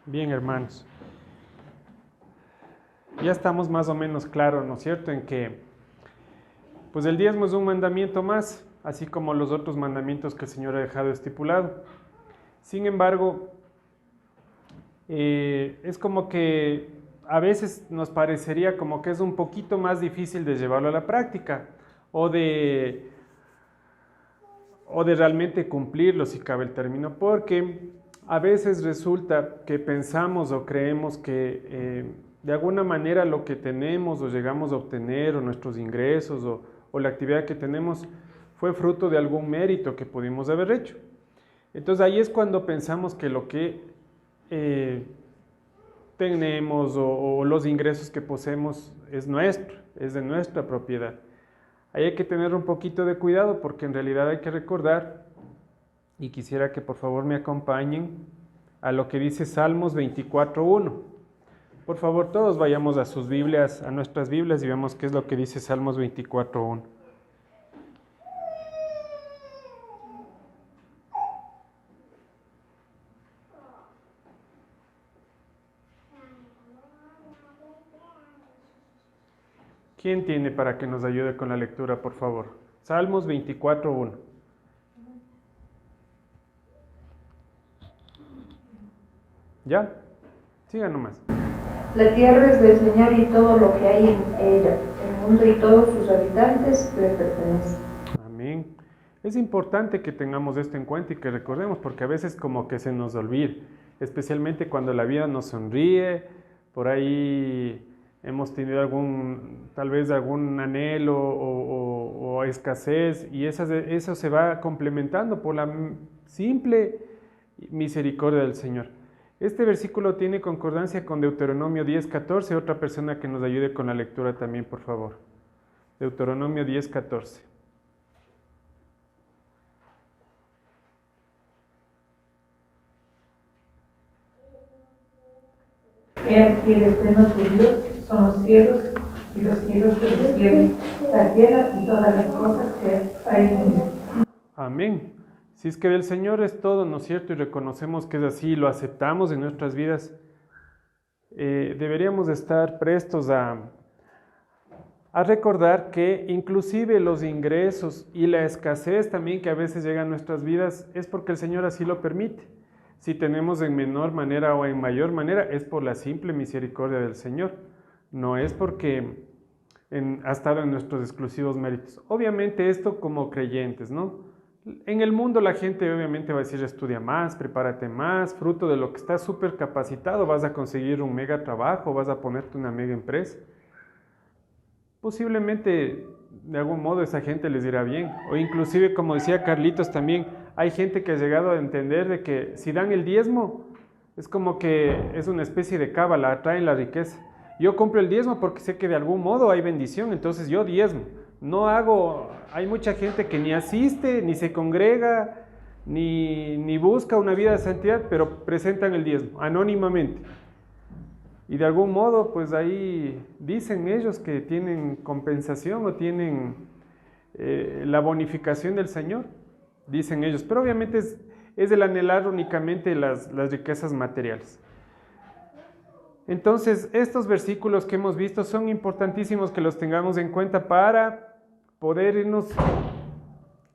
Bien, hermanos, ya estamos más o menos claros, ¿no es cierto?, en que pues el diezmo es un mandamiento más, así como los otros mandamientos que el Señor ha dejado estipulado. Sin embargo, es como que a veces nos parecería como que es un poquito más difícil de llevarlo a la práctica o de, o de realmente cumplirlo, si cabe el término, porque a veces resulta que pensamos o creemos que de alguna manera lo que tenemos o llegamos a obtener o nuestros ingresos o la actividad que tenemos fue fruto de algún mérito que pudimos haber hecho. Entonces ahí es cuando pensamos que lo que tenemos o los ingresos que poseemos es nuestro, es de nuestra propiedad. Ahí hay que tener un poquito de cuidado porque en realidad hay que recordar, y quisiera que por favor me acompañen a lo que dice Salmos 24:1. Por favor, todos vayamos a sus Biblias, a nuestras Biblias, y veamos qué es lo que dice Salmos 24:1. ¿Quién tiene para que nos ayude con la lectura, por favor? Salmos 24:1. ¿Ya? Sigan nomás. La tierra es del Señor y todo lo que hay en ella. El mundo y todos sus habitantes le pertenecen. Amén. Es importante que tengamos esto en cuenta y que recordemos, porque a veces como que se nos olvida, especialmente cuando la vida nos sonríe, por ahí hemos tenido tal vez algún anhelo o escasez, y eso se va complementando por la simple misericordia del Señor. Este versículo tiene concordancia con Deuteronomio 10:14. Otra persona que nos ayude con la lectura también, por favor. Deuteronomio 10:14. He aquí el eterno tu Dios son los cielos y los cielos que descienden, la tierra y todas las cosas que hay en ella. Amén. Si es que del Señor es todo, ¿no es cierto? Y reconocemos que es así, lo aceptamos en nuestras vidas, deberíamos estar prestos a recordar que inclusive los ingresos y la escasez también que a veces llega a nuestras vidas es porque el Señor así lo permite. Si tenemos en menor manera o en mayor manera, es por la simple misericordia del Señor. No es porque ha estado en nuestros exclusivos méritos. Obviamente esto como creyentes, ¿no? En el mundo la gente obviamente va a decir estudia más, prepárate más, fruto de lo que estás súper capacitado, vas a conseguir un mega trabajo, vas a ponerte una mega empresa. Posiblemente de algún modo esa gente les irá bien. O inclusive, como decía Carlitos también, hay gente que ha llegado a entender de que si dan el diezmo, es como que es una especie de cábala, atraen la riqueza. Yo compro el diezmo porque sé que de algún modo hay bendición, entonces yo diezmo. Hay mucha gente que ni asiste, ni se congrega, ni busca una vida de santidad, pero presentan el diezmo anónimamente. Y de algún modo, pues ahí dicen ellos que tienen compensación o tienen la bonificación del Señor, dicen ellos. Pero obviamente es el anhelar únicamente las riquezas materiales. Entonces, estos versículos que hemos visto son importantísimos que los tengamos en cuenta para poder irnos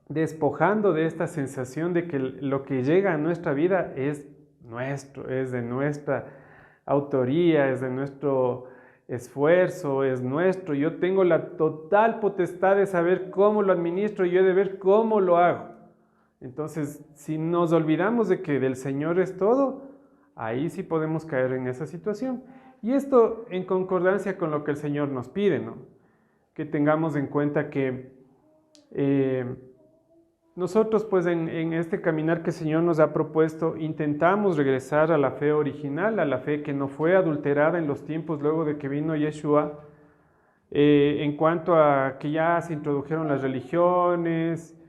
despojando de esta sensación de que lo que llega a nuestra vida es nuestro, es de nuestra autoría, es de nuestro esfuerzo, es nuestro. Yo tengo la total potestad de saber cómo lo administro y yo he de ver cómo lo hago. Entonces, si nos olvidamos de que del Señor es todo, ahí sí podemos caer en esa situación. Y esto en concordancia con lo que el Señor nos pide, ¿no? Que tengamos en cuenta que nosotros pues en este caminar que el Señor nos ha propuesto intentamos regresar a la fe original, a la fe que no fue adulterada en los tiempos luego de que vino Yeshua, en cuanto a que ya se introdujeron las religiones,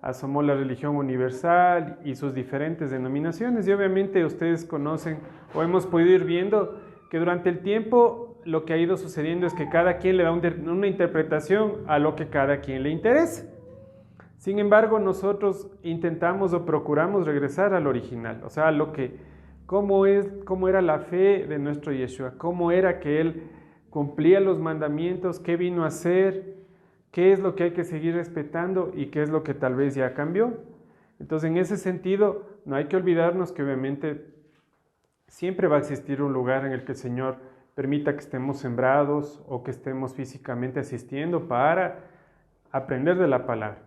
asomó la religión universal y sus diferentes denominaciones, y obviamente ustedes conocen o hemos podido ir viendo que durante el tiempo lo que ha ido sucediendo es que cada quien le da una interpretación a lo que cada quien le interesa. Sin embargo, nosotros intentamos o procuramos regresar al original, o sea, a lo que cómo era la fe de nuestro Yeshua, cómo era que Él cumplía los mandamientos, qué vino a hacer, qué es lo que hay que seguir respetando y qué es lo que tal vez ya cambió. Entonces, en ese sentido, no hay que olvidarnos que obviamente siempre va a existir un lugar en el que el Señor permita que estemos sembrados o que estemos físicamente asistiendo para aprender de la palabra.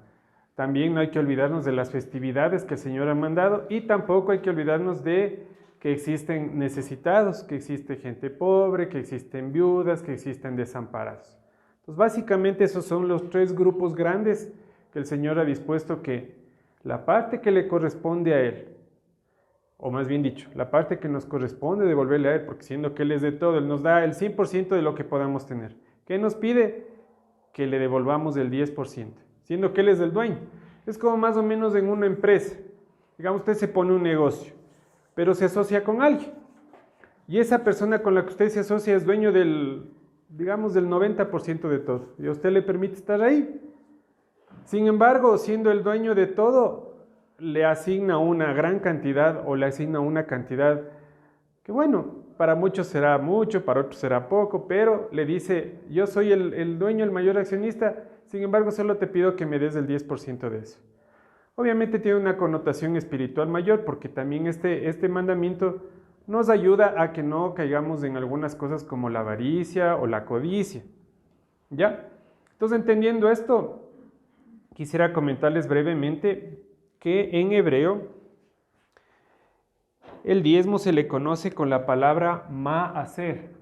También no hay que olvidarnos de las festividades que el Señor ha mandado y tampoco hay que olvidarnos de que existen necesitados, que existe gente pobre, que existen viudas, que existen desamparados. Entonces, básicamente esos son los tres grupos grandes que el Señor ha dispuesto que la parte que le corresponde a Él, o más bien dicho, la parte que nos corresponde devolverle a Él, porque siendo que Él es de todo, Él nos da el 100% de lo que podamos tener. ¿Qué nos pide? Que le devolvamos el 10%, siendo que Él es el dueño. Es como más o menos en una empresa. Digamos, usted se pone un negocio, pero se asocia con alguien. Y esa persona con la que usted se asocia es dueño del 90% de todo. Y a usted le permite estar ahí. Sin embargo, siendo el dueño de todo, le asigna una gran cantidad o le asigna una cantidad que, bueno, para muchos será mucho, para otros será poco, pero le dice, yo soy el dueño, el mayor accionista, sin embargo, solo te pido que me des el 10% de eso. Obviamente tiene una connotación espiritual mayor porque también este mandamiento nos ayuda a que no caigamos en algunas cosas como la avaricia o la codicia. ¿Ya? Entonces, entendiendo esto, quisiera comentarles brevemente que en hebreo el diezmo se le conoce con la palabra ma'aser.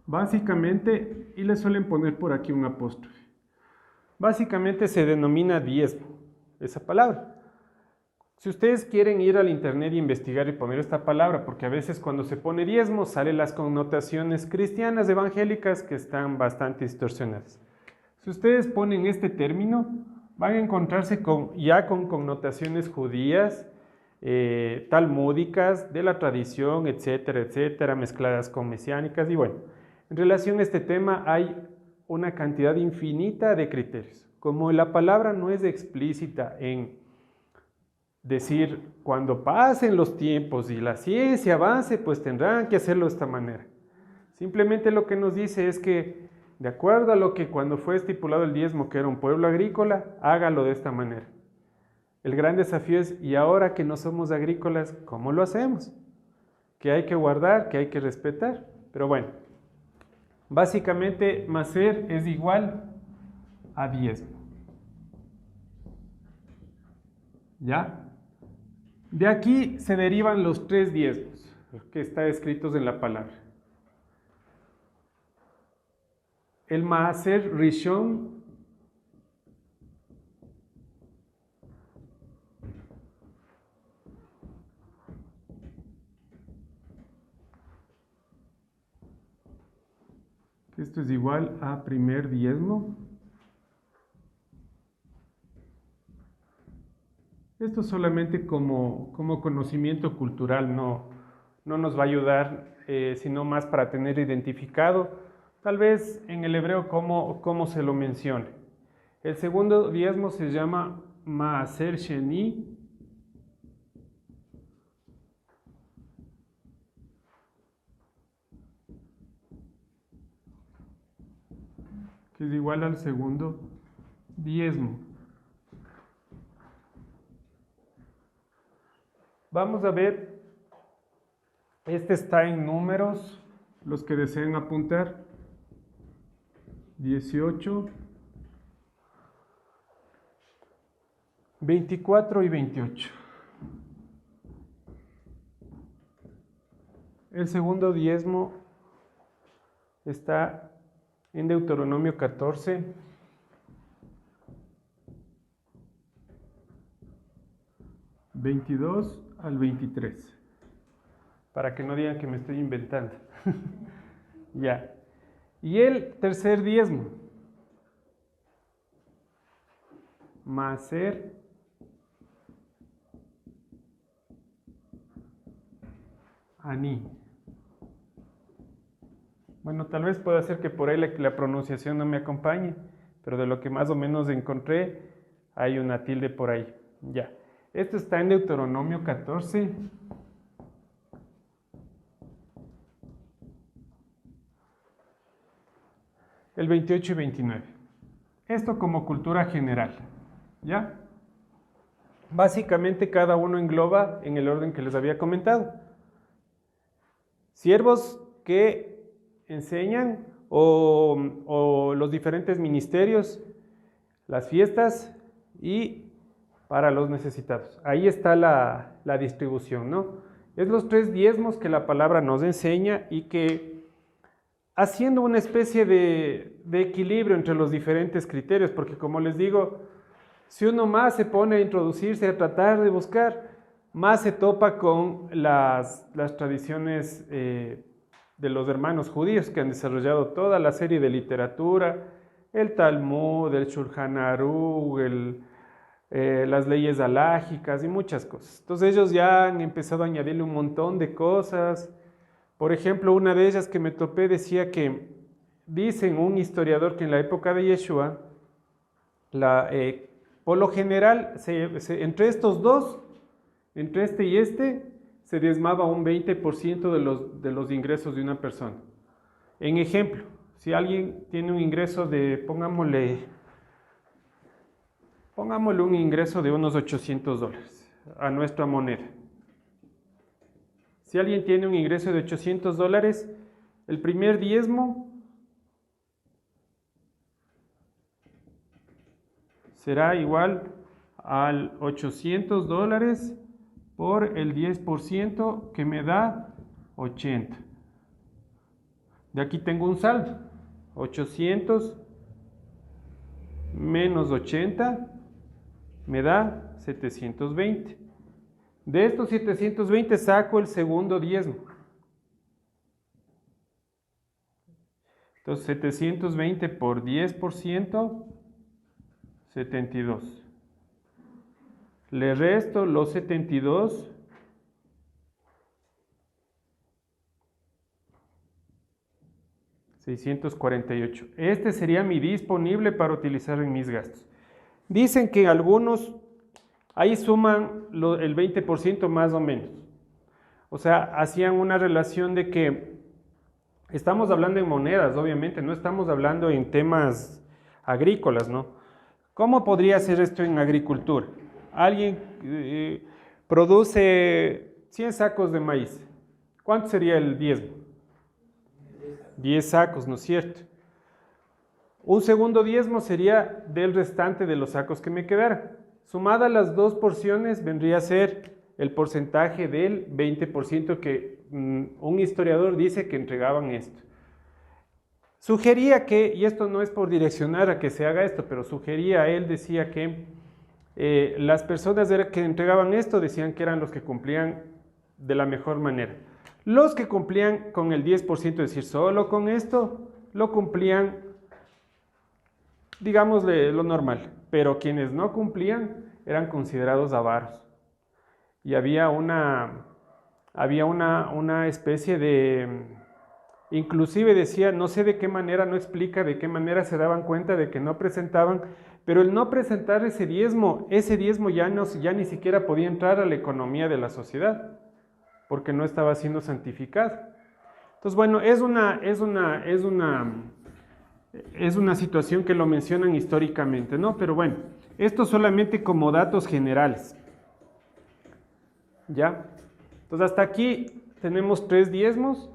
Básicamente, y le suelen poner por aquí un apóstrofe, básicamente se denomina diezmo, esa palabra. Si ustedes quieren ir al internet e investigar y poner esta palabra, porque a veces cuando se pone diezmo salen las connotaciones cristianas evangélicas que están bastante distorsionadas. Si ustedes ponen este término, van a encontrarse con connotaciones judías, talmúdicas, de la tradición, etcétera, etcétera, mezcladas con mesiánicas. Y bueno, en relación a este tema hay una cantidad infinita de criterios. Como la palabra no es explícita en decir, cuando pasen los tiempos y la ciencia avance, pues tendrán que hacerlo de esta manera. Simplemente lo que nos dice es que, de acuerdo a lo que cuando fue estipulado el diezmo, que era un pueblo agrícola, hágalo de esta manera. El gran desafío es, y ahora que no somos agrícolas, ¿cómo lo hacemos? Que hay que guardar, que hay que respetar. Pero bueno, básicamente, maser es igual a diezmo. ¿Ya? De aquí se derivan los tres diezmos que están escritos en la palabra. El Maaser Rishon, que esto es igual a primer diezmo. Esto solamente como conocimiento cultural no nos va a ayudar, sino más para tener identificado, tal vez en el hebreo cómo se lo menciona. El segundo diezmo se llama Maaser Sheni, que es igual al segundo diezmo. Vamos a ver, este está en Números, los que deseen apuntar, 18, 24 y 28. El segundo diezmo está en Deuteronomio 14, 22 al 23, para que no digan que me estoy inventando. Ya. Y el tercer diezmo, Maaser Ani. Bueno, tal vez pueda ser que por ahí la pronunciación no me acompañe, pero de lo que más o menos encontré, Hay una tilde por ahí. Ya. Esto está en Deuteronomio 14. El 28 y 29. Esto como cultura general. ¿Ya? Básicamente cada uno engloba en el orden que les había comentado. Siervos que enseñan o los diferentes ministerios, las fiestas y para los necesitados. Ahí está la distribución, ¿no? Es los 3 diezmos que la palabra nos enseña y que haciendo una especie de equilibrio entre los diferentes criterios, porque como les digo, si uno más se pone a introducirse, a tratar de buscar, más se topa con las tradiciones de los hermanos judíos que han desarrollado toda la serie de literatura, el Talmud, el Shulchan Aruch, las leyes alágicas y muchas cosas. Entonces ellos ya han empezado a añadirle un montón de cosas. Por ejemplo, una de ellas que me topé decía que, dicen un historiador que en la época de Yeshua, por lo general, entre estos dos, entre este y este, se diezmaba un 20% de los ingresos de una persona. En ejemplo, si alguien tiene un ingreso de, pongámosle un ingreso de unos $800 a nuestra moneda. Si alguien tiene un ingreso de $800, el primer diezmo será igual al $800 por el 10% que me da 80. De aquí tengo un saldo. 800 menos 80 me da 720. De estos 720 saco el segundo diezmo. Entonces 720 por 10%, 72. Le resto los 72. $648. Este sería mi disponible para utilizar en mis gastos. Dicen que algunos ahí suman el 20% más o menos. O sea, hacían una relación de que estamos hablando en monedas, obviamente, no estamos hablando en temas agrícolas, ¿no? ¿Cómo podría ser esto en agricultura? Alguien produce 100 sacos de maíz. ¿Cuánto sería el diezmo? 10 sacos, ¿no es cierto? Un segundo diezmo sería del restante de los sacos que me quedaran. Sumadas las dos porciones vendría a ser el porcentaje del 20% que un historiador dice que entregaban esto. Sugería que, y esto no es por direccionar a que se haga esto, pero sugería, él decía que las personas que entregaban esto decían que eran los que cumplían de la mejor manera. Los que cumplían con el 10%, es decir, solo con esto, lo cumplían, digamos, lo normal. Pero quienes no cumplían eran considerados avaros. Y había una especie de, inclusive decía, no sé de qué manera, no explica de qué manera se daban cuenta de que no presentaban, pero el no presentar ese diezmo ya ni siquiera podía entrar a la economía de la sociedad, porque no estaba siendo santificado. Entonces, bueno, es una situación que lo mencionan históricamente, ¿no? Pero bueno, esto solamente como datos generales. ¿Ya? Entonces, hasta aquí tenemos 3 diezmos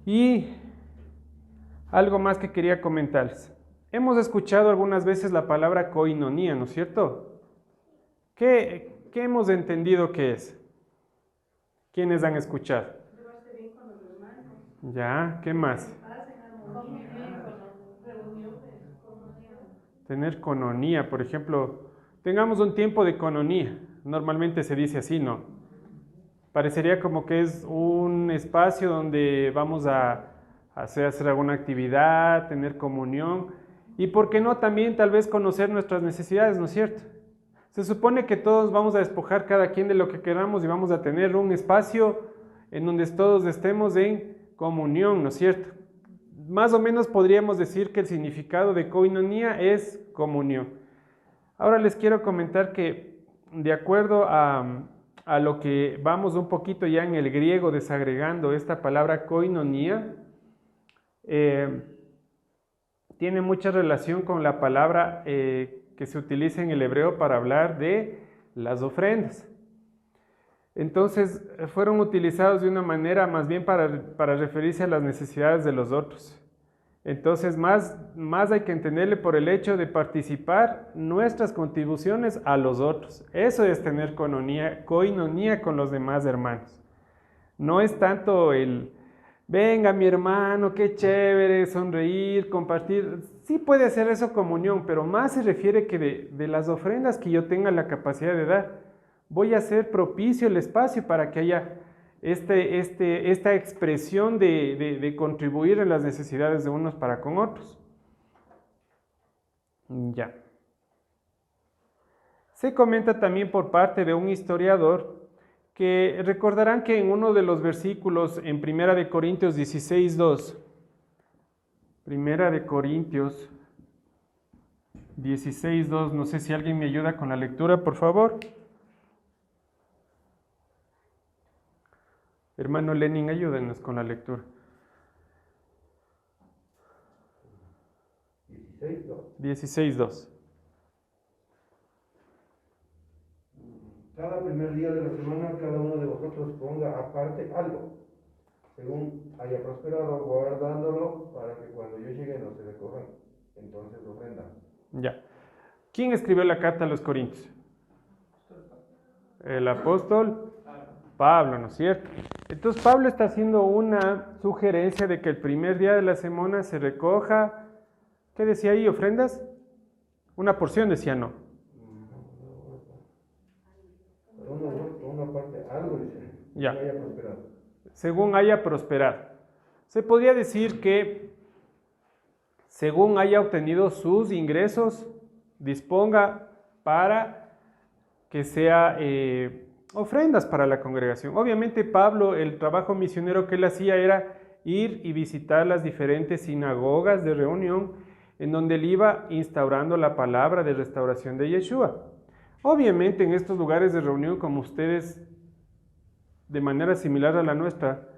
y algo más que quería comentarles. Hemos escuchado algunas veces la palabra koinonía, ¿no es cierto? ¿Qué hemos entendido que es? ¿Quiénes han escuchado? Ya, ¿qué más? Tener cononía, por ejemplo, tengamos un tiempo de cononía, normalmente se dice así, ¿no? Parecería como que es un espacio donde vamos a hacer alguna actividad, tener comunión, y por qué no también tal vez conocer nuestras necesidades, ¿no es cierto? Se supone que todos vamos a despojar cada quien de lo que queramos y vamos a tener un espacio en donde todos estemos en comunión, ¿no es cierto? Más o menos podríamos decir que el significado de koinonía es comunión. Ahora les quiero comentar que de acuerdo a lo que vamos un poquito ya en el griego desagregando esta palabra koinonía, tiene mucha relación con la palabra que se utiliza en el hebreo para hablar de las ofrendas. Entonces fueron utilizados de una manera más bien para referirse a las necesidades de los otros. Entonces más hay que entenderle por el hecho de participar nuestras contribuciones a los otros. Eso es tener coinonía con los demás hermanos. No es tanto el, venga mi hermano, qué chévere, sonreír, compartir. Sí puede ser eso comunión, pero más se refiere que de las ofrendas que yo tenga la capacidad de dar, voy a hacer propicio el espacio para que haya esta expresión de contribuir en las necesidades de unos para con otros. Ya. Se comenta también por parte de un historiador que recordarán que en uno de los versículos en Primera de Corintios 16:2, Primera de Corintios 16:2, no sé si alguien me ayuda con la lectura, por favor. Hermano Lenin, ayúdenos con la lectura. 16:2. Cada primer día de la semana, cada uno de vosotros ponga aparte algo, según haya prosperado, guardándolo para que cuando yo llegue no se recojan, entonces ofrendan. Ya. ¿Quién escribió la carta a los Corintios? El apóstol Pablo, ¿no es cierto? Entonces Pablo está haciendo una sugerencia de que el primer día de la semana se recoja, ¿qué decía ahí? ¿Ofrendas? Una porción decía no. Una parte, algo dice, Ya. haya prosperado. Según haya prosperado. Se podría decir que según haya obtenido sus ingresos, disponga para que sea ofrendas para la congregación. Obviamente Pablo, el trabajo misionero que él hacía era ir y visitar las diferentes sinagogas de reunión en donde él iba instaurando la palabra de restauración de Yeshua. Obviamente en estos lugares de reunión, como ustedes, de manera similar a la nuestra,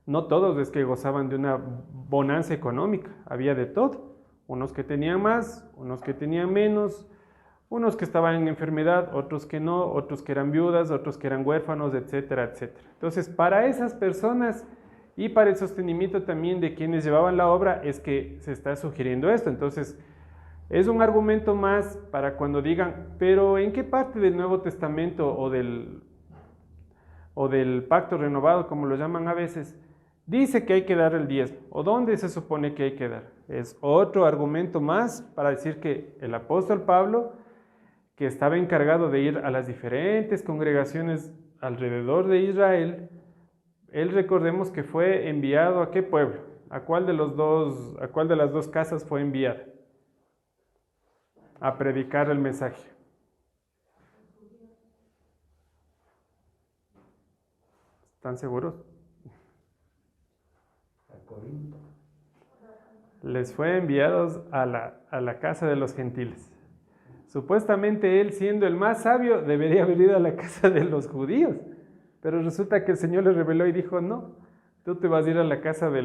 no todos es que gozaban de una bonanza económica, había de todo. Unos que tenían más, unos que tenían menos, unos que estaban en enfermedad, otros que no, otros que eran viudas, otros que eran huérfanos, etcétera, etcétera. Entonces, para esas personas y para el sostenimiento también de quienes llevaban la obra es que se está sugiriendo esto. Entonces, es un argumento más para cuando digan, pero ¿en qué parte del Nuevo Testamento o del pacto renovado, como lo llaman a veces, dice que hay que dar el diezmo? ¿O dónde se supone que hay que dar? Es otro argumento más para decir que el apóstol Pablo, que estaba encargado de ir a las diferentes congregaciones alrededor de Israel, él recordemos que fue enviado ¿a qué pueblo? ¿A cuál de las dos casas fue enviado? A predicar el mensaje. ¿Están seguros? A Corinto. Les fue enviados a la casa de los gentiles. Supuestamente él, siendo el más sabio, debería haber ido a la casa de los judíos. Pero resulta que el Señor le reveló y dijo, no, tú te vas a ir a la casa de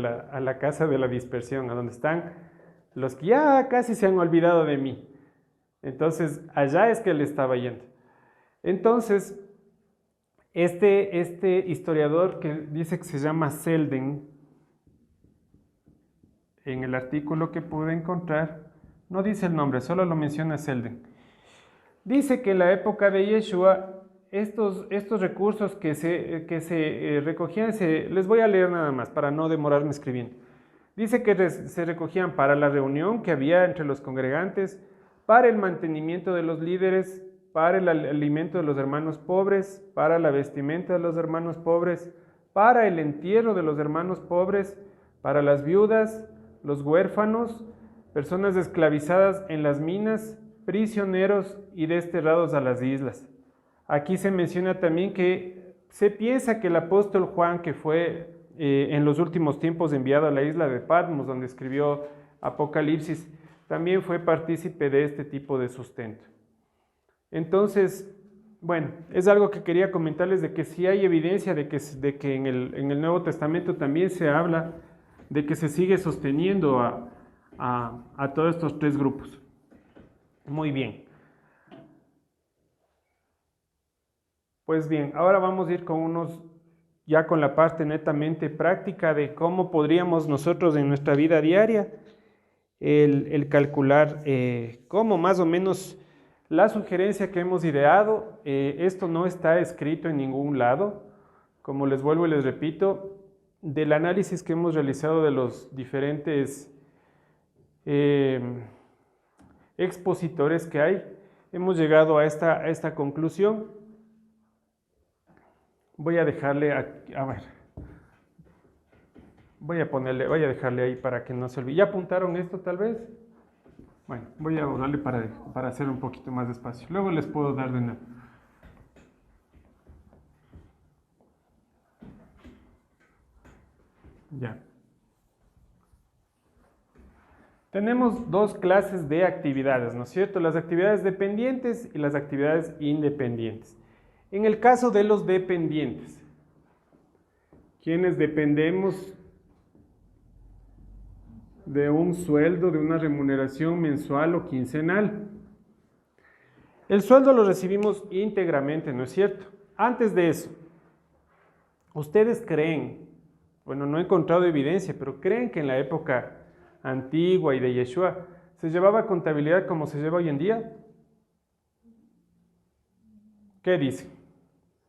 la dispersión, a donde están los que ya casi se han olvidado de mí. Entonces, allá es que él estaba yendo. Entonces, este historiador que dice que se llama Selden, en el artículo que pude encontrar, no dice el nombre, solo lo menciona Selden. Dice que en la época de Yeshua, estos recursos que se recogían, les voy a leer nada más para no demorarme escribiendo. Dice que se recogían para la reunión que había entre los congregantes, para el mantenimiento de los líderes, para el alimento de los hermanos pobres, para la vestimenta de los hermanos pobres, para el entierro de los hermanos pobres, para las viudas, los huérfanos, personas esclavizadas en las minas, prisioneros y desterrados a las islas. Aquí se menciona también que se piensa que el apóstol Juan, que fue en los últimos tiempos enviado a la isla de Patmos, donde escribió Apocalipsis, también fue partícipe de este tipo de sustento. Entonces, bueno, es algo que quería comentarles de que sí hay evidencia de que en el Nuevo Testamento también se habla de que se sigue sosteniendo a todos estos tres grupos. Muy bien. Pues bien, ahora vamos a ir ya con la parte netamente práctica de cómo podríamos nosotros en nuestra vida diaria el calcular cómo más o menos la sugerencia que hemos ideado. Esto no está escrito en ningún lado, como les vuelvo y les repito, del análisis que hemos realizado de los diferentes expositores que hay, hemos llegado a esta conclusión. Voy a dejarle, voy a dejarle ahí para que no se olvide. ¿Ya apuntaron esto tal vez? Bueno, voy a darle para hacer un poquito más despacio. Luego les puedo dar de nuevo. Ya. Tenemos dos clases de actividades, ¿no es cierto? Las actividades dependientes y las actividades independientes. En el caso de los dependientes, quienes dependemos de un sueldo, de una remuneración mensual o quincenal. El sueldo lo recibimos íntegramente, ¿no es cierto? Antes de eso, ¿ustedes creen, bueno, no he encontrado evidencia, pero creen que en la época antigua y de Yeshua se llevaba contabilidad como se lleva hoy en día? ¿Qué dice?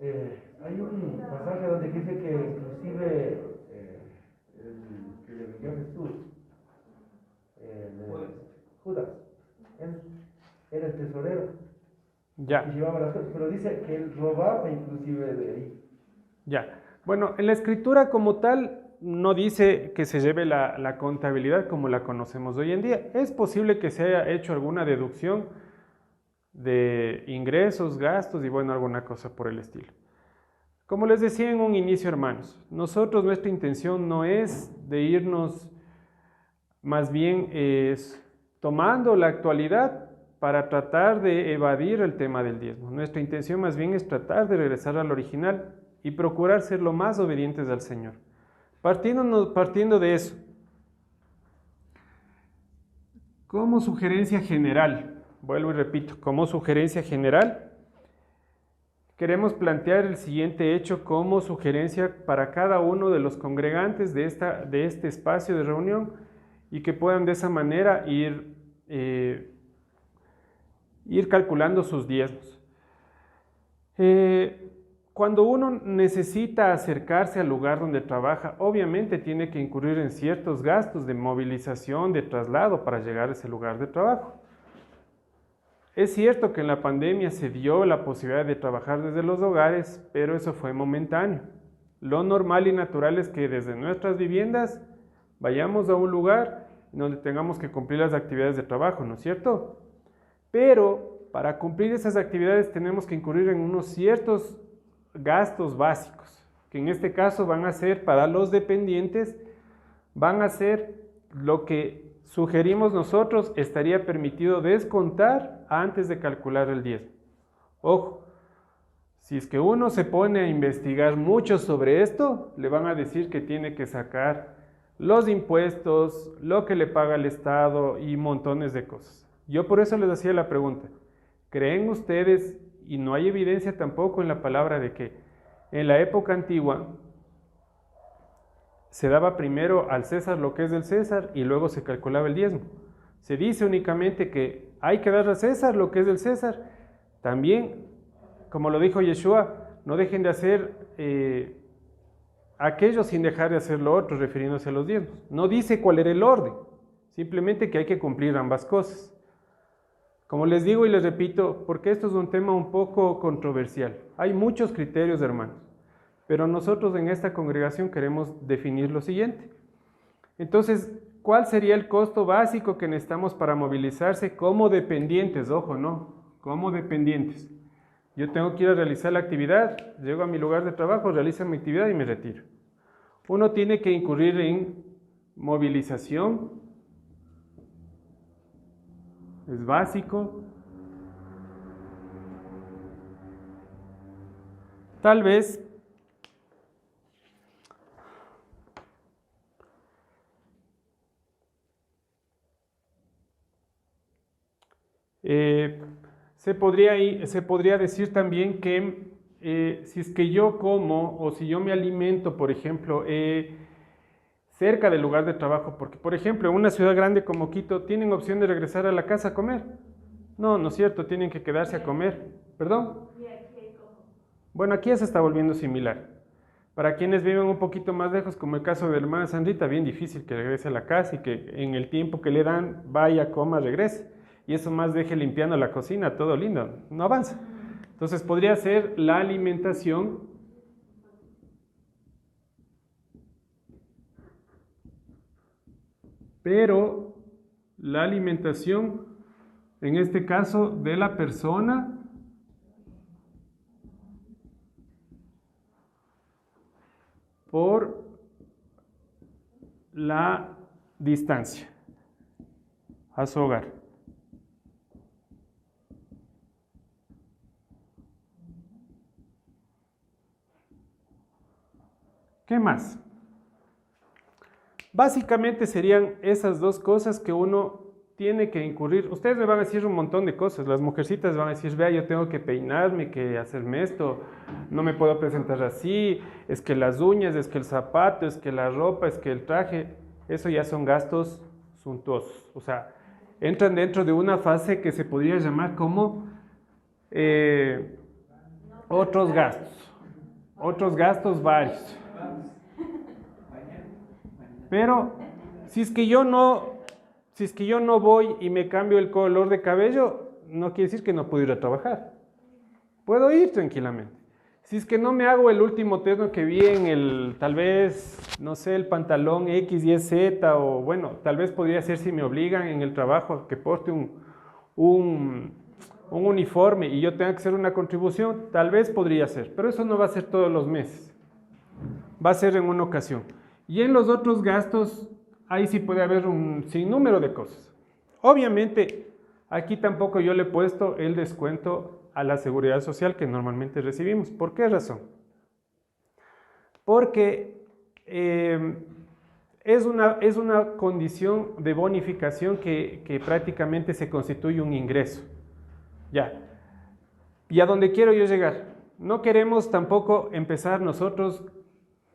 Hay un pasaje donde dice que inclusive el que le vendió a Jesús, Judas, él era el tesorero. Ya. Y llevaba las cosas, pero dice que él robaba inclusive de ahí. Ya. Bueno, en la escritura como tal no dice que se lleve la contabilidad como la conocemos hoy en día. Es posible que se haya hecho alguna deducción de ingresos, gastos y bueno, alguna cosa por el estilo. Como les decía en un inicio, hermanos, nuestra intención no es de irnos, más bien es tomando la actualidad para tratar de evadir el tema del diezmo. Nuestra intención más bien es tratar de regresar al original y procurar ser lo más obedientes al Señor. Partiendo de eso, como sugerencia general, vuelvo y repito, como sugerencia general, queremos plantear el siguiente hecho como sugerencia para cada uno de los congregantes de este espacio de reunión y que puedan de esa manera ir calculando sus diezmos. Cuando uno necesita acercarse al lugar donde trabaja, obviamente tiene que incurrir en ciertos gastos de movilización, de traslado para llegar a ese lugar de trabajo. Es cierto que en la pandemia se dio la posibilidad de trabajar desde los hogares, pero eso fue momentáneo. Lo normal y natural es que desde nuestras viviendas vayamos a un lugar donde tengamos que cumplir las actividades de trabajo, ¿no es cierto? Pero para cumplir esas actividades tenemos que incurrir en unos ciertos gastos básicos, que en este caso van a ser para los dependientes, van a ser lo que sugerimos nosotros estaría permitido descontar antes de calcular el diezmo. Ojo, si es que uno se pone a investigar mucho sobre esto, le van a decir que tiene que sacar los impuestos, lo que le paga el Estado y montones de cosas. Yo por eso les hacía la pregunta, ¿creen ustedes, y no hay evidencia tampoco en la palabra de que en la época antigua se daba primero al César lo que es del César y luego se calculaba el diezmo? Se dice únicamente que hay que dar a César lo que es del César. También, como lo dijo Yeshua, no dejen de hacer aquello sin dejar de hacer lo otro, refiriéndose a los diezmos. No dice cuál era el orden, simplemente que hay que cumplir ambas cosas. Como les digo y les repito, porque esto es un tema un poco controversial. Hay muchos criterios, hermanos, pero nosotros en esta congregación queremos definir lo siguiente. Entonces, ¿cuál sería el costo básico que necesitamos para movilizarse como dependientes? Ojo, no, como dependientes. Yo tengo que ir a realizar la actividad, llego a mi lugar de trabajo, realizo mi actividad y me retiro. Uno tiene que incurrir en movilización, es básico. Tal vez se podría decir también que si es que yo como o si yo me alimento, por ejemplo, cerca del lugar de trabajo, porque por ejemplo en una ciudad grande como Quito tienen opción de regresar a la casa a comer. No, no es cierto, tienen que quedarse a comer. ¿Perdón? Bueno, aquí ya se está volviendo similar. Para quienes viven un poquito más lejos, como el caso de la hermana Sandrita, bien difícil que regrese a la casa y que en el tiempo que le dan vaya, coma, regrese. Y eso más deje limpiando la cocina, todo lindo, no avanza. Entonces podría ser la alimentación, pero la alimentación, en este caso, de la persona por la distancia a su hogar. ¿Qué más? Básicamente serían esas dos cosas que uno tiene que incurrir. Ustedes me van a decir un montón de cosas. Las mujercitas van a decir, vea, yo tengo que peinarme, que hacerme esto, no me puedo presentar así, es que las uñas, es que el zapato, es que la ropa, es que el traje. Eso ya son gastos suntuosos. O sea, entran dentro de una fase que se podría llamar como otros gastos varios. Pero si es que yo no voy y me cambio el color de cabello, no quiere decir que no puedo ir a trabajar. Puedo ir tranquilamente. Si es que no me hago el último terno que vi en el, tal vez, no sé, el pantalón X, Y, Z, o bueno, tal vez podría ser si me obligan en el trabajo que porte un uniforme y yo tenga que hacer una contribución, tal vez podría ser, pero eso no va a ser todos los meses. Va a ser en una ocasión. Y en los otros gastos, ahí sí puede haber un sinnúmero de cosas. Obviamente, aquí tampoco yo le he puesto el descuento a la seguridad social que normalmente recibimos. ¿Por qué razón? Porque es una condición de bonificación que prácticamente se constituye un ingreso. Ya. ¿Y a dónde quiero yo llegar? No queremos tampoco empezar nosotros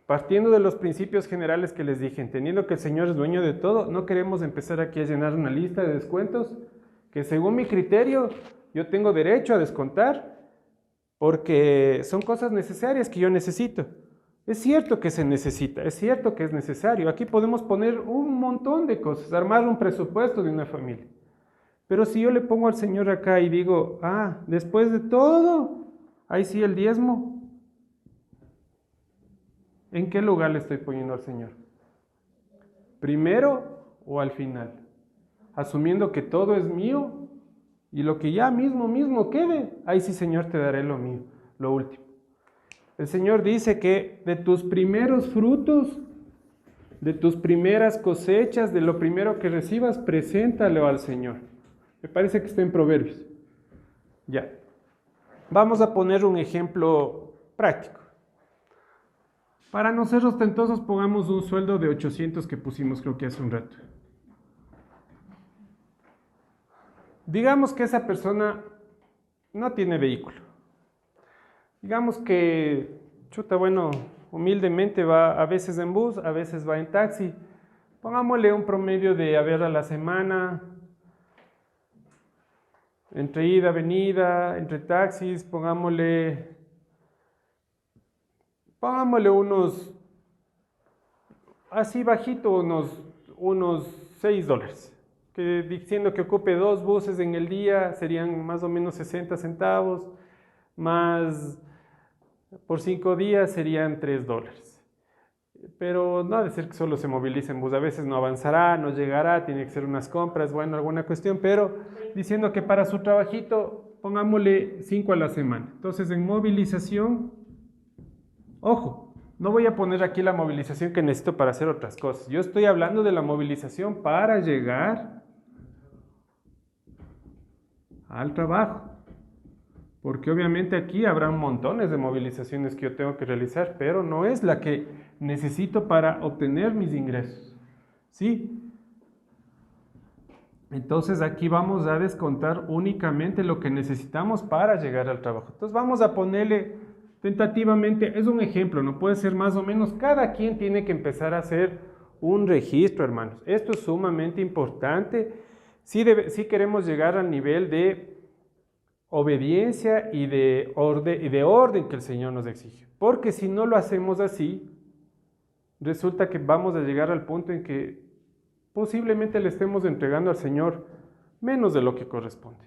partiendo de los principios generales que les dije, entendiendo que el Señor es dueño de todo, no queremos empezar aquí a llenar una lista de descuentos que según mi criterio yo tengo derecho a descontar porque son cosas necesarias que yo necesito. Es cierto que se necesita, es cierto que es necesario. Aquí podemos poner un montón de cosas, armar un presupuesto de una familia. Pero si yo le pongo al Señor acá y digo, después de todo, ahí sí el diezmo, ¿en qué lugar le estoy poniendo al Señor? ¿Primero o al final? Asumiendo que todo es mío y lo que ya mismo quede, ahí sí, Señor, te daré lo mío, lo último. El Señor dice que de tus primeros frutos, de tus primeras cosechas, de lo primero que recibas, preséntalo al Señor. Me parece que está en Proverbios. Ya. Vamos a poner un ejemplo práctico. Para no ser ostentosos, pongamos un sueldo de 800 que pusimos creo que hace un rato. Digamos que esa persona no tiene vehículo. Digamos que, humildemente va a veces en bus, a veces va en taxi. Pongámosle un promedio de, a la semana, entre ida, venida, entre taxis, pongámosle unos, así bajito, unos $6. Que diciendo que ocupe 2 buses en el día, serían más o menos 60 centavos, más por 5 días serían $3. Pero no ha de ser que solo se movilice en bus, a veces no avanzará, no llegará, tiene que ser unas compras, alguna cuestión, pero diciendo que para su trabajito, pongámosle 5 a la semana. Entonces, en movilización, ojo, no voy a poner aquí la movilización que necesito para hacer otras cosas. Yo estoy hablando de la movilización para llegar al trabajo. Porque obviamente aquí habrá montones de movilizaciones que yo tengo que realizar, pero no es la que necesito para obtener mis ingresos. ¿Sí? Entonces aquí vamos a descontar únicamente lo que necesitamos para llegar al trabajo. Entonces vamos a ponerle tentativamente, es un ejemplo, no puede ser más o menos, cada quien tiene que empezar a hacer un registro, hermanos. Esto es sumamente importante si queremos llegar al nivel de obediencia y de orden que el Señor nos exige. Porque si no lo hacemos así, resulta que vamos a llegar al punto en que posiblemente le estemos entregando al Señor menos de lo que corresponde.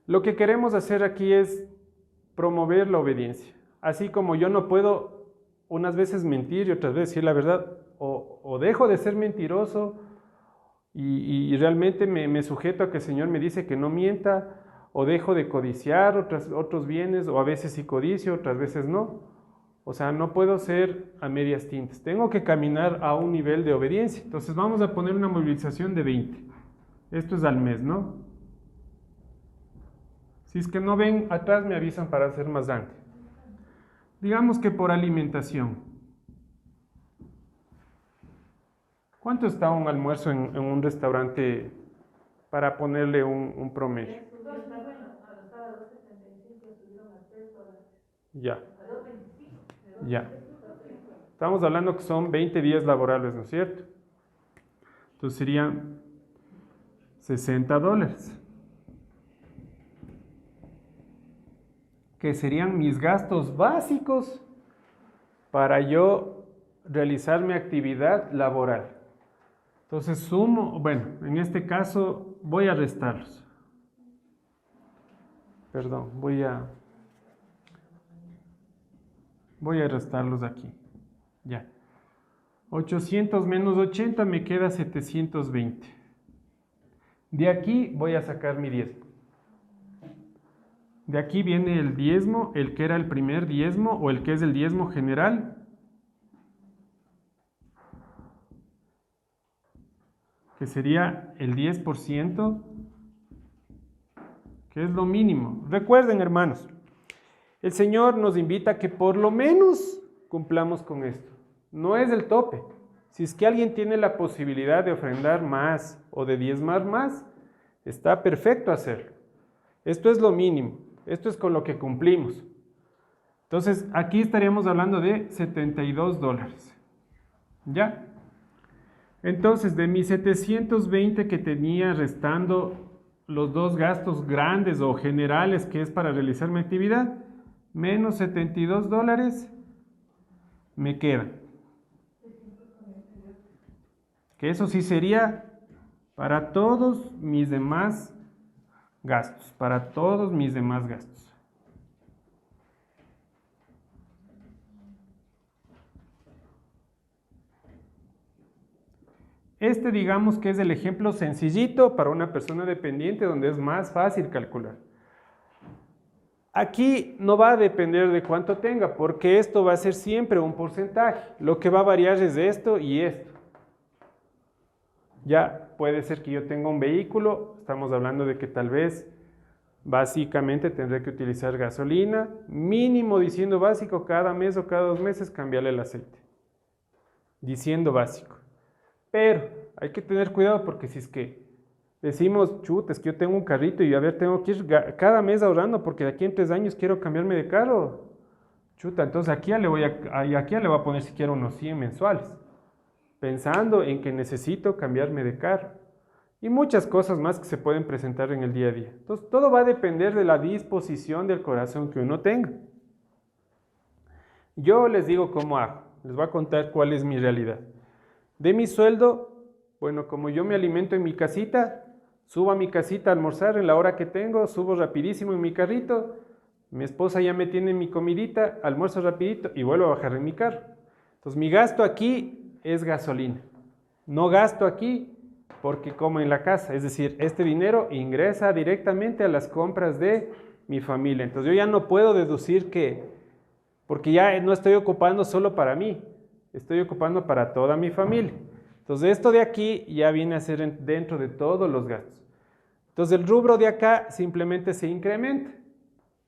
Lo que queremos hacer aquí es promover la obediencia. Así como yo no puedo unas veces mentir y otras veces decir la verdad, o dejo de ser mentiroso y realmente me sujeto a que el Señor me dice que no mienta, o dejo de codiciar otros bienes, o a veces sí codicio, otras veces no. O sea, no puedo ser a medias tintas. Tengo que caminar a un nivel de obediencia. Entonces vamos a poner una movilización de 20. Esto es al mes, ¿no? Si es que no ven atrás, me avisan para hacer más grande. Digamos que por alimentación. ¿Cuánto está un almuerzo en un restaurante para ponerle un promedio? Ya. Ya. Estamos hablando que son 20 días laborables, ¿no es cierto? Entonces serían $60. Que serían mis gastos básicos para yo realizar mi actividad laboral. Entonces sumo, bueno, en este caso voy a restarlos. Perdón, voy a restarlos aquí. Ya. 800 menos 80 me queda 720. De aquí voy a sacar mi diezmo. De aquí viene el diezmo, el que era el primer diezmo o el que es el diezmo general. Que sería el 10%, que es lo mínimo. Recuerden, hermanos, el Señor nos invita a que por lo menos cumplamos con esto. No es el tope. Si es que alguien tiene la posibilidad de ofrendar más o de diezmar más, está perfecto hacerlo. Esto es lo mínimo. Esto es con lo que cumplimos. Entonces, aquí estaríamos hablando de $72. ¿Ya? Entonces, de mis 720 que tenía restando los dos gastos grandes o generales que es para realizar mi actividad, menos $72, me quedan. Que eso sí sería para todos mis demás gastos, para todos mis demás gastos. Este digamos que es el ejemplo sencillito para una persona dependiente donde es más fácil calcular. Aquí no va a depender de cuánto tenga, porque esto va a ser siempre un porcentaje. Lo que va a variar es esto y esto. Ya puede ser que yo tenga un vehículo, estamos hablando de que tal vez básicamente tendré que utilizar gasolina, mínimo diciendo básico, cada mes o cada 2 meses cambiarle el aceite. Diciendo básico. Pero hay que tener cuidado porque si es que decimos, chuta, es que yo tengo un carrito y a ver, tengo que ir cada mes ahorrando porque de aquí en 3 años quiero cambiarme de carro. Chuta, entonces aquí ya le voy a poner siquiera unos 100 mensuales, pensando en que necesito cambiarme de carro. Y muchas cosas más que se pueden presentar en el día a día. Entonces, todo va a depender de la disposición del corazón que uno tenga. Yo les digo cómo hago. Les voy a contar cuál es mi realidad. De mi sueldo, bueno, como yo me alimento en mi casita, subo a mi casita a almorzar en la hora que tengo, subo rapidísimo en mi carrito, mi esposa ya me tiene mi comidita, almuerzo rapidito y vuelvo a bajar en mi carro. Entonces, mi gasto aquí es gasolina. No gasto aquí porque como en la casa, es decir, este dinero ingresa directamente a las compras de mi familia. Entonces yo ya no puedo deducir porque ya no estoy ocupando solo para mí, estoy ocupando para toda mi familia. Entonces esto de aquí ya viene a ser dentro de todos los gastos. Entonces el rubro de acá simplemente se incrementa.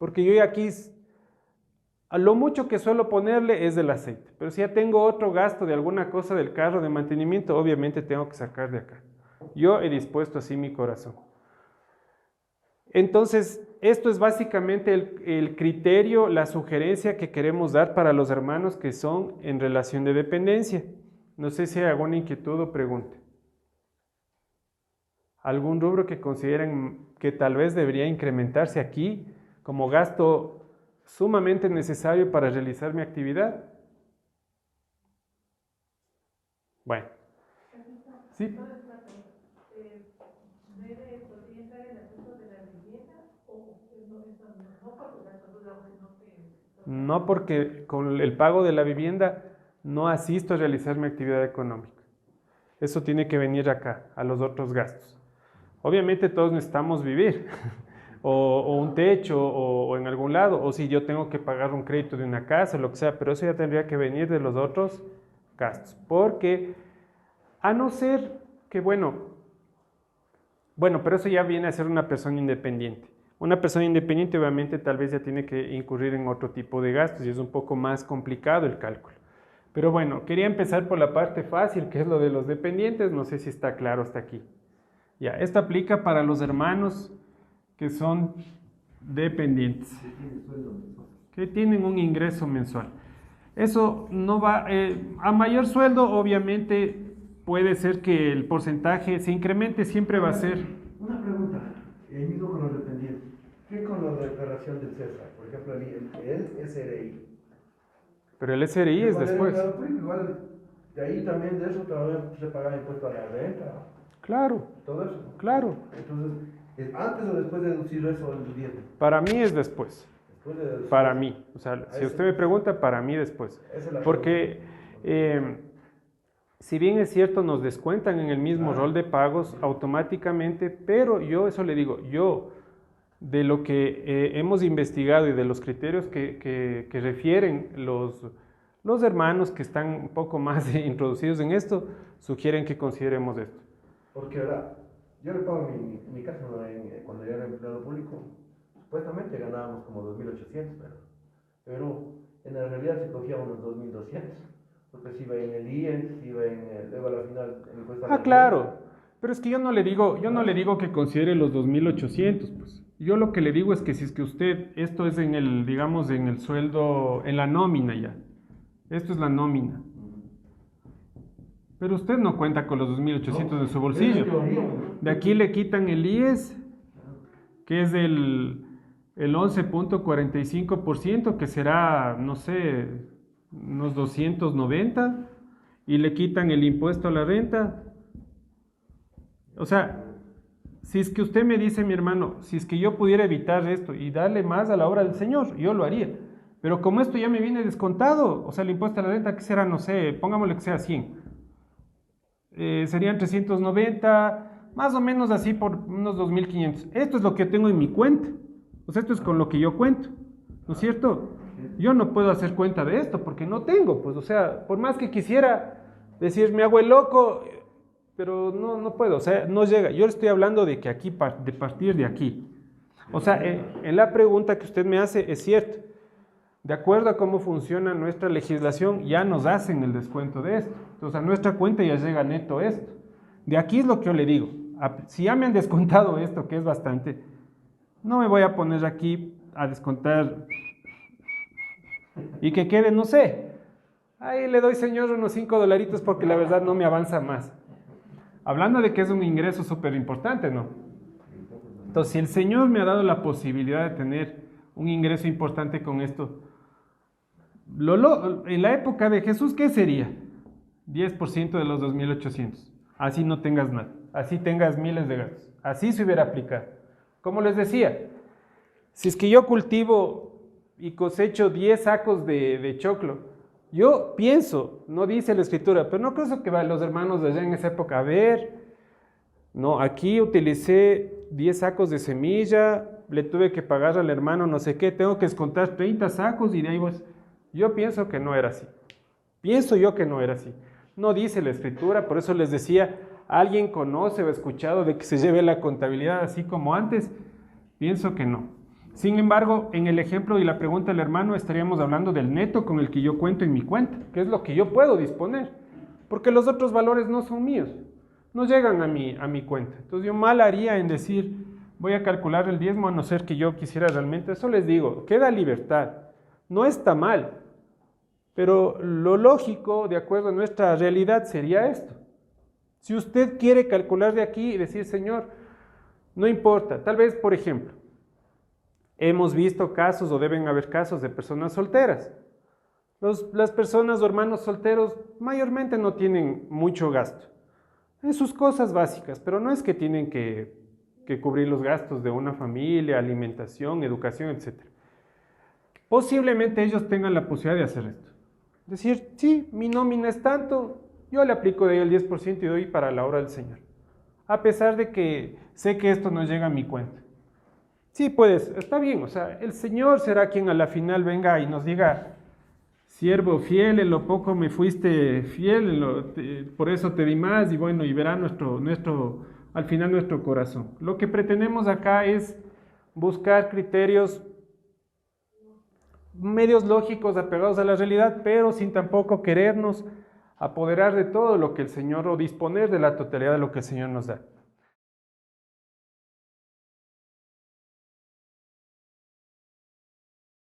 Porque yo aquí, a lo mucho que suelo ponerle es del aceite. Pero si ya tengo otro gasto de alguna cosa del carro de mantenimiento, obviamente tengo que sacar de acá. Yo he dispuesto así mi corazón. Entonces, esto es básicamente el criterio, la sugerencia que queremos dar para los hermanos que son en relación de dependencia. No sé si hay alguna inquietud o pregunta. ¿Algún rubro que consideren que tal vez debería incrementarse aquí como gasto sumamente necesario para realizar mi actividad? Bueno. ¿Sí? No, porque con el pago de la vivienda no asisto a realizar mi actividad económica. Eso tiene que venir acá, a los otros gastos. Obviamente todos necesitamos vivir, o un techo, o en algún lado, o si yo tengo que pagar un crédito de una casa, lo que sea, pero eso ya tendría que venir de los otros gastos. Porque, a no ser que, bueno, pero eso ya viene a ser una persona independiente. Una persona independiente obviamente tal vez ya tiene que incurrir en otro tipo de gastos y es un poco más complicado el cálculo. Pero bueno, quería empezar por la parte fácil, que es lo de los dependientes. No sé si está claro hasta aquí. Ya, esto aplica para los hermanos que son dependientes, que tienen un ingreso mensual. Eso no va, a mayor sueldo obviamente puede ser que el porcentaje se incremente, siempre va a ser. Una pregunta, el mismo con los dependientes. ¿Qué con la declaración del César? Por ejemplo, el SRI. Pero el SRI es después. Igual, de ahí también de eso todavía se paga impuesto a la renta. Claro. Todo eso. Claro. Entonces, ¿es antes o después de deducir eso del diezmo? Para mí es después. Después de deducir. Para mí. O sea, si usted me pregunta, para mí después. Porque, si bien es cierto, nos descuentan en el mismo rol de pagos automáticamente, pero yo eso le digo, yo de lo que hemos investigado y de los criterios que refieren los hermanos que están un poco más introducidos en esto, sugieren que consideremos esto. Porque ahora, yo le pago mi caso cuando yo era empleado público, supuestamente ganábamos como 2.800, pero en la realidad se cogía unos 2.200, porque si iba en el IES, si iba luego a la final en el puesto. Claro, pero es que yo no le digo que considere los 2.800, pues. Yo lo que le digo es que si es que usted, esto es en el, digamos, en el sueldo, en la nómina ya, esto es la nómina. Pero usted no cuenta con los 2.800 de su bolsillo. De aquí le quitan el IES, que es el 11.45%, que será, no sé, unos 290, y le quitan el impuesto a la renta. O sea, si es que usted me dice, mi hermano, si es que yo pudiera evitar esto y darle más a la obra del Señor, yo lo haría. Pero como esto ya me viene descontado, o sea, el impuesto a la renta, ¿qué será? No sé, pongámosle que sea 100. Serían 390, más o menos así por unos 2.500. Esto es lo que tengo en mi cuenta. O sea, esto es con lo que yo cuento, ¿no es cierto? Yo no puedo hacer cuenta de esto porque no tengo, pues, o sea, por más que quisiera decir, me hago el loco, pero no puedo, o sea, no llega. Yo le estoy hablando de que aquí, de partir de aquí. O sea, en la pregunta que usted me hace es cierto. De acuerdo a cómo funciona nuestra legislación, ya nos hacen el descuento de esto. Entonces, a nuestra cuenta ya llega neto esto. De aquí es lo que yo le digo. Si ya me han descontado esto, que es bastante, no me voy a poner aquí a descontar y que quede, no sé, ahí le doy, señor, unos $5 porque la verdad no me avanza más. Hablando de que es un ingreso súper importante, ¿no? Entonces, si el Señor me ha dado la posibilidad de tener un ingreso importante con esto, en la época de Jesús, ¿qué sería? 10% de los 2.800. Así no tengas nada. Así tengas miles de gastos. Así se hubiera aplicado. Como les decía, si es que yo cultivo y cosecho 10 sacos de choclo, yo pienso, no dice la escritura, pero no creo que los hermanos de allá en esa época, a ver, no, aquí utilicé 10 sacos de semilla, le tuve que pagar al hermano no sé qué, tengo que descontar 30 sacos y de ahí pues, yo pienso que no era así. Pienso yo que no era así. No dice la escritura, por eso les decía, ¿alguien conoce o ha escuchado de que se lleve la contabilidad así como antes? Pienso que no. Sin embargo, en el ejemplo y la pregunta del hermano estaríamos hablando del neto con el que yo cuento en mi cuenta, que es lo que yo puedo disponer, porque los otros valores no son míos, no llegan a mi cuenta. Entonces yo mal haría en decir, voy a calcular el diezmo a no ser que yo quisiera realmente. Eso les digo, queda libertad, no está mal, pero lo lógico, de acuerdo a nuestra realidad, sería esto. Si usted quiere calcular de aquí y decir, Señor, no importa, tal vez, por ejemplo, hemos visto casos o deben haber casos de personas solteras. Las personas o hermanos solteros mayormente no tienen mucho gasto en sus cosas básicas, pero no es que tienen que cubrir los gastos de una familia, alimentación, educación, etc. Posiblemente ellos tengan la posibilidad de hacer esto. Decir, sí, mi nómina es tanto, yo le aplico de ahí el 10% y doy para la obra del Señor. A pesar de que sé que esto no llega a mi cuenta. Sí, puedes, está bien, o sea, el Señor será quien a la final venga y nos diga, siervo fiel, en lo poco me fuiste fiel, por eso te di más, y bueno, y verá al final nuestro corazón. Lo que pretendemos acá es buscar criterios, medios lógicos apegados a la realidad, pero sin tampoco querernos apoderar de todo lo que el Señor, o disponer de la totalidad de lo que el Señor nos da.